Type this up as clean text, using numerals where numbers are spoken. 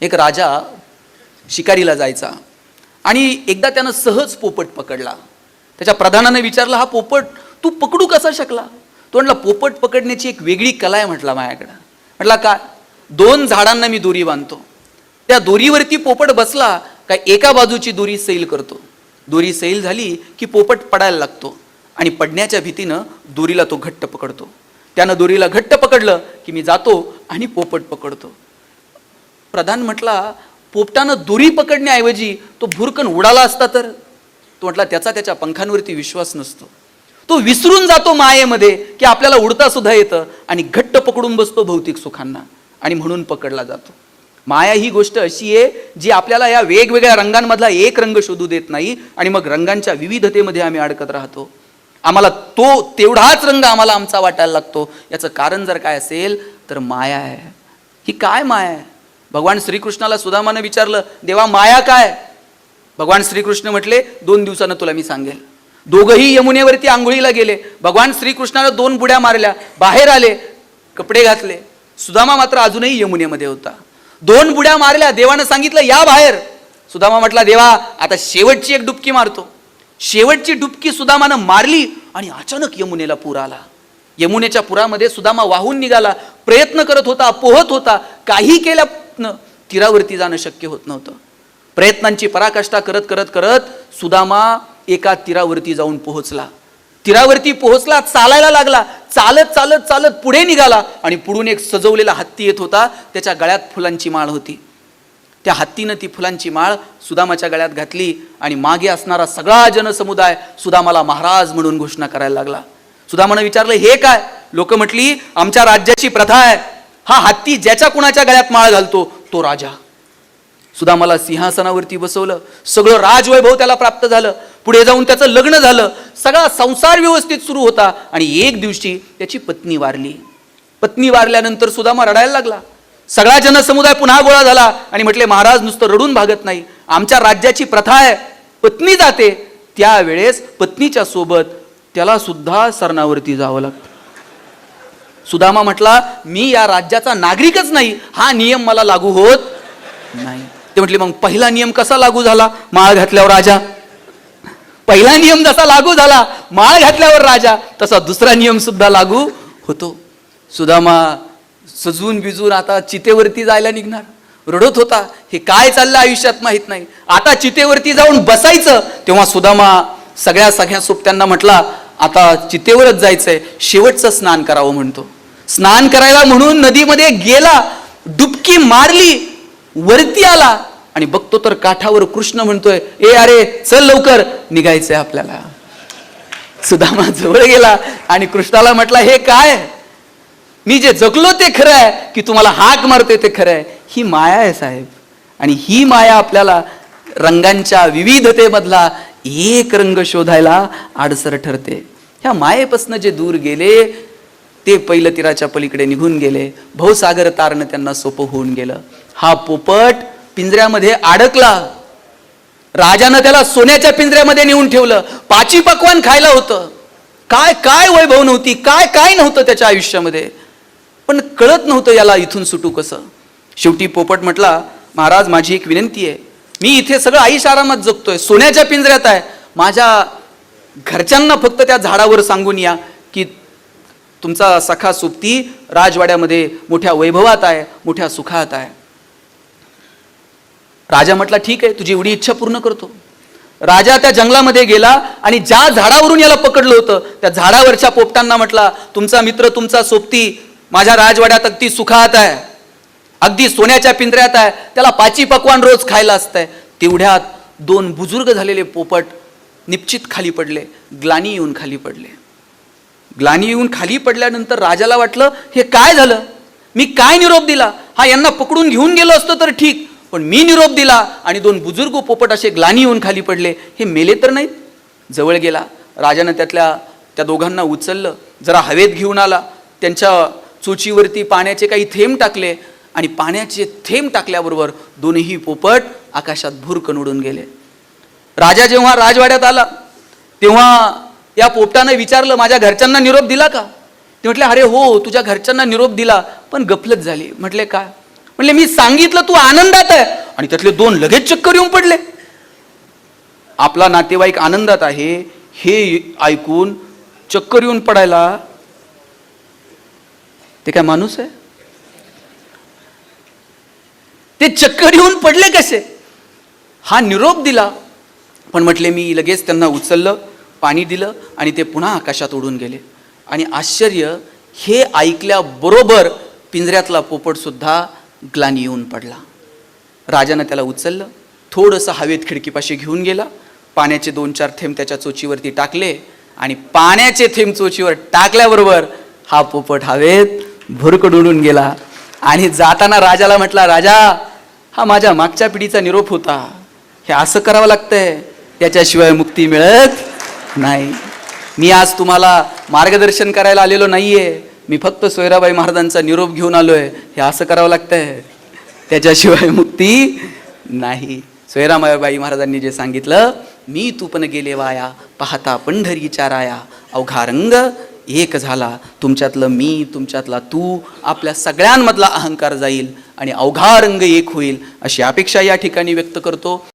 एक राजा शिकारीला जायचा आणि एकदा त्यानं सहज पोपट पकडला. त्याच्या प्रधानाने विचारलं, हा पोपट तू पकडू कसा शकला? तो म्हटला, पोपट पकडण्याची एक वेगळी कला आहे म्हटला माझ्याकडं. म्हटला काय? 2 झाडांना मी दोरी बांधतो, त्या दोरीवरती पोपट बसला काय एका बाजूची दोरी सैल करतो, दोरी सैल झाली की पोपट पडायला लागतो आणि पडण्याच्या भीतीनं दोरीला तो घट्ट पकडतो. त्यानं दोरीला घट्ट पकडलं की मी जातो आणि पोपट पकडतो. प्रधान म्हटला, पोपटानं दोरी पकडण्याऐवजी तो भुरकन उडाला असता तर? तो म्हटला, त्याच्या पंखांवरती विश्वास नसतो, तो विसरून जातो मायेमध्ये की आपल्याला उडता सुद्धा येतं आणि घट्ट पकडून बसतो भौतिक सुखांना आणि म्हणून पकडला जातो. माया ही गोष्ट अशी आहे जी आपल्याला या वेगवेगळ्या रंगांमधला एक रंग शोधू देत नाही आणि मग रंगांच्या विविधतेमध्ये आम्ही अडकत राहतो. आम्हाला तो तेवढाच रंग आम्हाला आमचा वाटायला लागतो. याचं कारण जर काय असेल तर माया आहे. ही काय माया आहे? भगवान श्रीकृष्णाला सुदामानं विचारलं, देवा माया काय? भगवान श्रीकृष्ण म्हटले, 2 दिवसानं तुला मी सांगेल. दोघंही यमुनेवरती आंघोळीला गेले. भगवान श्रीकृष्णाला 2 बुड्या मारल्या, बाहेर आले, कपडे घातले. सुदामा मात्र अजूनही यमुनेमध्ये होता. 2 बुड्या मारल्या, देवानं सांगितलं या बाहेर. सुदामा म्हटला, देवा आता शेवटची एक डुबकी मारतो. शेवटची डुबकी सुदामानं मारली आणि अचानक यमुनेला पूर आला. यमुनेच्या पुरामध्ये सुदामा वाहून निघाला. प्रयत्न करत होता, पोहत होता, काही केल्यानं तीरावरती जाणं शक्य होत नव्हतं. प्रयत्नांची पराकाष्ठा करत करत करत सुदामा एका तीरावरती जाऊन पोहोचला. तीरावरती पोहोचला, चालायला लागला. चालत चालत चालत पुढे निघाला आणि पुढून एक सजवलेला हत्ती येत होता. त्याच्या गळ्यात फुलांची माळ होती. त्या हत्तीनं ती फुलांची माळ सुदामाच्या गळ्यात घातली आणि मागे असणारा सगळा जनसमुदाय सुदामाला महाराज म्हणून घोषणा करायला लागला. सुदामानं विचारलं, हे काय? लोक म्हटली, आमच्या राज्याची प्रथा आहे, हा हत्ती ज्याच्या कुणाच्या गळ्यात माळ घालतो तो राजा. सुदामाला सिंहासनावरती बसवलं. सगळं राजवैभव त्याला प्राप्त झालं. पुढे जाऊन त्याचं लग्न झालं. सगळा संसार व्यवस्थित सुरू होता आणि एक दिवशी त्याची पत्नी वारली. पत्नी वारल्यानंतर सुदामा रडायला लागला. सगळा जनसमुदाय पुन्हा गोळा झाला आणि म्हटले, महाराज नुसतं रडून भागत नाही, आमच्या राज्याची प्रथा आहे, पत्नी जाते त्यावेळेस पत्नीच्या सोबत त्याला सुद्धा सरणावरती जावं लागतं. सुदामा म्हटला, मी या राज्याचा नागरिकच नाही, हा नियम मला लागू होत नाही. ते म्हटले, मग पहिला नियम कसा लागू झाला? माळ घातल्यावर राजा. पहिला नियम जसा लागू झाला माळ घातल्यावर राजा, तसा दुसरा नियम सुद्धा लागू होतो. सुदामा सजून बिजून आता चितेवरती जायला निघणार. रडत होता, हे काय चाललं आयुष्यात माहित नाही. आता चितेवरती जाऊन बसायचं. तेव्हा सुदामा सगळ्या सोबत्यांना म्हटला, आता चितेवरच जायचंय, शेवटचं स्नान करावं म्हणतो. स्नान करायला म्हणून नदीमध्ये गेला, डुबकी मारली, वरती आला आणि बघतो तर काठावर कृष्ण म्हणतोय, ए अरे चल लवकर, निघायचंय आपल्याला. सुदामा जवळ गेला आणि कृष्णाला म्हटला, हे काय? मी जे जगलो ते खरं आहे की तुम्हाला हाक मारते ते खरं आहे? ही माया आहे साहेब. आणि ही माया आपल्याला रंगांच्या विविधतेमधला एक रंग शोधायला आडसर ठरते. ह्या मायेपासून जे दूर गेले ते पहिलं तीराच्या पलीकडे निघून गेले. भवसागर तारणं त्यांना सोपं होऊन गेलं. हा पोपट पिंजऱ्यामध्ये अडकला. राजानं त्याला सोन्याच्या पिंजऱ्यामध्ये नेऊन ठेवलं. 5 पक्वान खायला होतं. काय काय वैभव नव्हती, काय काय नव्हतं त्याच्या आयुष्यामध्ये, पण कळत नव्हतं याला इथून सुटू कसं. शेवटी पोपट म्हटला, महाराज माझी एक विनंती आहे, मी इथे सगळं आईश आरामात जगतोय, सोन्याच्या पिंजऱ्यात आहे, माझ्या घरच्यांना फक्त त्या झाडावर सांगून या की तुमचा सखा सोबती राजवाड्यामध्ये मोठ्या वैभवात आहे, मोठ्या सुखात आहे. राजा म्हटला, ठीक आहे, तुझी एवढी इच्छा पूर्ण करतो. राजा त्या जंगलामध्ये गेला आणि ज्या झाडावरून याला पकडलं होतं त्या झाडावरच्या पोपटांना म्हटला, तुमचा मित्र तुमचा सोबती माझ्या राजवाड्यात अगदी सुखात आहे, अगदी सोन्याच्या पिंजऱ्यात आहे, त्याला 5 पक्वान रोज खायला असतंय. तेवढ्यात 2 बुजुर्ग झालेले पोपट निश्चित खाली पडले, ग्लानी येऊन खाली पडले. ग्लानी येऊन खाली पडल्यानंतर राजाला वाटलं, हे काय झालं? मी काय निरोप दिला? हा यांना पकडून घेऊन गेलो असतो तर ठीक, पण मी निरोप दिला आणि 2 बुजुर्ग पोपट असे ग्लानी येऊन खाली पडले, हे मेले तर नाहीत? जवळ गेला राजानं, त्या दोघांना उचललं, जरा हवेत घेऊन आला, त्यांच्या चोचीवरती पाण्याचे काही थेंब टाकले आणि पाण्याचे थेंब टाकल्याबरोबर दोन्ही पोपट आकाशात भुरकन उडून गेले. राजा जेव्हा राजवाड्यात आला तेव्हा या पोपटानं विचारलं, माझ्या घरच्यांना निरोप दिला का? ते म्हटले, अरे हो तुझ्या घरच्यांना निरोप दिला, पण गफलत झाली. म्हटले काय? म्हणले मी सांगितलं तू आनंदात आहे, आणि त्यातले 2 लगेच चक्कर येऊन पडले. आपला नातेवाईक आनंदात आहे हे ऐकून चक्कर येऊन पडायला ते काय माणूस आहे? ते चक्कर येऊन पडले कसे? हा निरोप दिला, पण म्हटले मी लगेच त्यांना उचललं, पाणी दिलं आणि ते पुन्हा आकाशात उडून गेले. आणि आश्चर्य, हे ऐकल्याबरोबर पिंजऱ्यातला पोपट सुद्धा ग्लानी येऊन पडला. राजानं त्याला उचललं, थोडंसं हवेत खिडकीपाशी घेऊन गेला, पाण्याचे 2-4 थेंब त्याच्या चोचीवरती टाकले आणि पाण्याचे थेंब चोचीवर टाकल्याबरोबर हा पोपट हवेत भुरकड उडून गेला. आणि जाताना राजाला म्हटला, राजा हा माझ्या मागच्या पिढीचा निरोप होता, हे असं करावं लागतंय, त्याच्याशिवाय मुक्ती मिळत नाही. मी आज तुम्हाला मार्गदर्शन करायला आलेलो नाहीये, मी फक्त सोयराबाई महाराजांचा निरोप घेऊन आलोय. हे असं करावं लागतंय, त्याच्याशिवाय मुक्ती नाही. सोयराबाई महाराजांनी जे सांगितलं, मी तू पण गेले वाया, पाहता पंढरीच्या राया, अवघा रंग एक झाला, तुमच्यातलं मी, तुमच्यातला तू, आपल्या सगळ्यांमधला अहंकार जाईल आणि अवघा रंग एक होईल, अशी अपेक्षा या ठिकाणी व्यक्त करतो.